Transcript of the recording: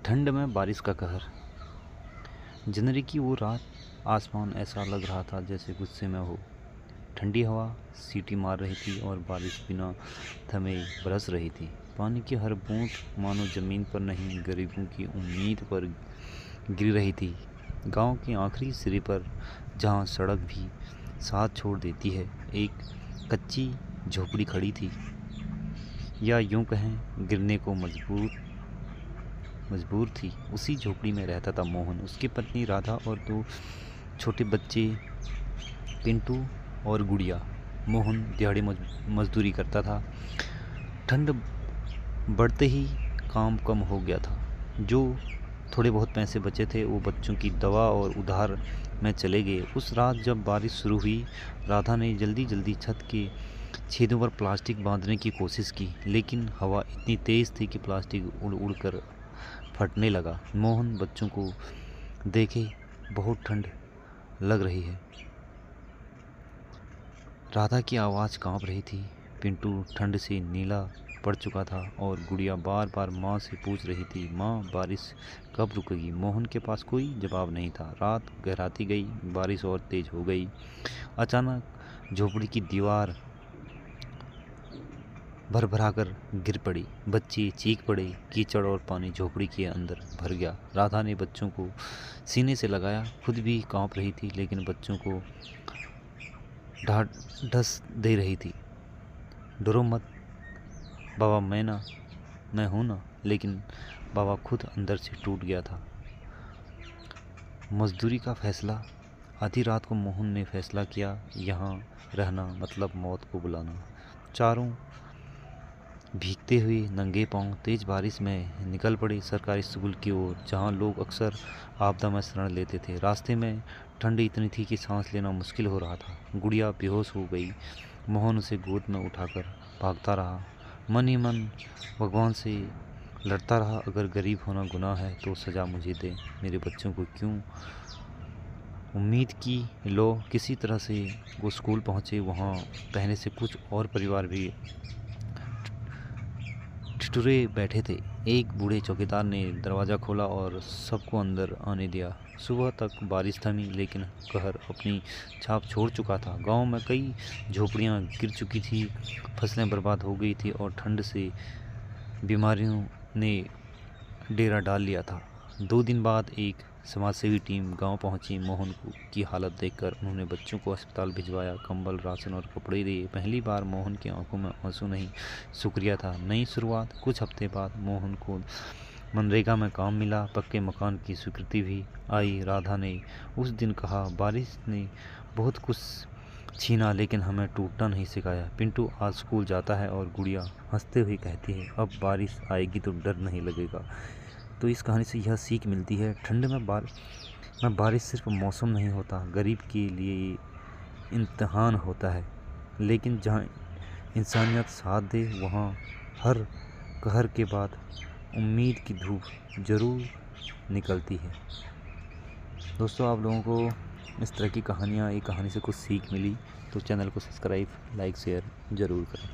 ठंड में बारिश का कहर। जनवरी की वो रात, आसमान ऐसा लग रहा था जैसे गुस्से में हो। ठंडी हवा सीटी मार रही थी और बारिश बिना थमे बरस रही थी। पानी की हर बूंद मानो जमीन पर नहीं, गरीबों की उम्मीद पर गिर रही थी। गांव के आखिरी सिरे पर, जहां सड़क भी साथ छोड़ देती है, एक कच्ची झोपड़ी खड़ी थी, या यूं कहें गिरने को मजबूर थी। उसी झोपड़ी में रहता था मोहन, उसकी पत्नी राधा और दो छोटे बच्चे, पिंटू और गुड़िया। मोहन दिहाड़ी मजदूरी करता था। ठंड बढ़ते ही काम कम हो गया था। जो थोड़े बहुत पैसे बचे थे वो बच्चों की दवा और उधार में चले गए। उस रात जब बारिश शुरू हुई, राधा ने जल्दी जल्दी छत के छेदों पर प्लास्टिक बांधने की कोशिश की, लेकिन हवा इतनी तेज थी कि प्लास्टिक उड़ उड़ कर फटने लगा। मोहन बच्चों को देखे, बहुत ठंड लग रही है। राधा की आवाज़ कांप रही थी। पिंटू ठंड से नीला पड़ चुका था और गुड़िया बार बार माँ से पूछ रही थी, माँ बारिश कब रुकेगी। मोहन के पास कोई जवाब नहीं था। रात गहराती गई, बारिश और तेज हो गई। अचानक झोपड़ी की दीवार भरभरा कर गिर पड़ी। बच्चे चीख पड़े। कीचड़ और पानी झोपड़ी के अंदर भर गया। राधा ने बच्चों को सीने से लगाया, खुद भी कांप रही थी, लेकिन बच्चों को ढस दे रही थी। डरो मत बाबा, मैं हूं ना। लेकिन बाबा खुद अंदर से टूट गया था। मजदूरी का फैसला। आधी रात को मोहन ने फैसला किया, यहाँ रहना मतलब मौत को बुलाना। चारों भीगते हुए नंगे पांव तेज बारिश में निकल पड़े सरकारी स्कूल की ओर, जहां लोग अक्सर आपदा में शरण लेते थे। रास्ते में ठंड इतनी थी कि सांस लेना मुश्किल हो रहा था। गुड़िया बेहोश हो गई। मोहन उसे गोद में उठाकर भागता रहा, मन ही मन भगवान से लड़ता रहा, अगर गरीब होना गुनाह है तो सजा मुझे दे, मेरे बच्चों को क्यों। उम्मीद की लो किसी तरह से वो स्कूल पहुँचे। वहाँ पहले से कुछ और परिवार भी ठिठुरे बैठे थे। एक बूढ़े चौकीदार ने दरवाज़ा खोला और सबको अंदर आने दिया। सुबह तक बारिश थमी, लेकिन कहर अपनी छाप छोड़ चुका था। गांव में कई झोपड़ियां गिर चुकी थी, फसलें बर्बाद हो गई थी और ठंड से बीमारियों ने डेरा डाल लिया था। 2 दिन बाद एक समाजसेवी टीम गांव पहुंची। मोहन की हालत देखकर उन्होंने बच्चों को अस्पताल भिजवाया, कंबल, राशन और कपड़े दिए। पहली बार मोहन की आंखों में आंसू नहीं, शुक्रिया था। नई शुरुआत। कुछ हफ्ते बाद मोहन को मनरेगा में काम मिला, पक्के मकान की स्वीकृति भी आई। राधा ने उस दिन कहा, बारिश ने बहुत कुछ छीना, लेकिन हमें टूटना नहीं सिखाया। पिंटू आज स्कूल जाता है और गुड़िया हंसते हुए कहती है, अब बारिश आएगी तो डर नहीं लगेगा। तो इस कहानी से यह सीख मिलती है, ठंड में बारिश सिर्फ मौसम नहीं होता, गरीब के लिए ये इम्तिहान होता है। लेकिन जहाँ इंसानियत साथ दे, वहाँ हर कहर के बाद उम्मीद की धूप ज़रूर निकलती है। दोस्तों, आप लोगों को इस तरह की कहानियाँ, एक कहानी से कुछ सीख मिली तो चैनल को सब्सक्राइब, लाइक, शेयर ज़रूर करें।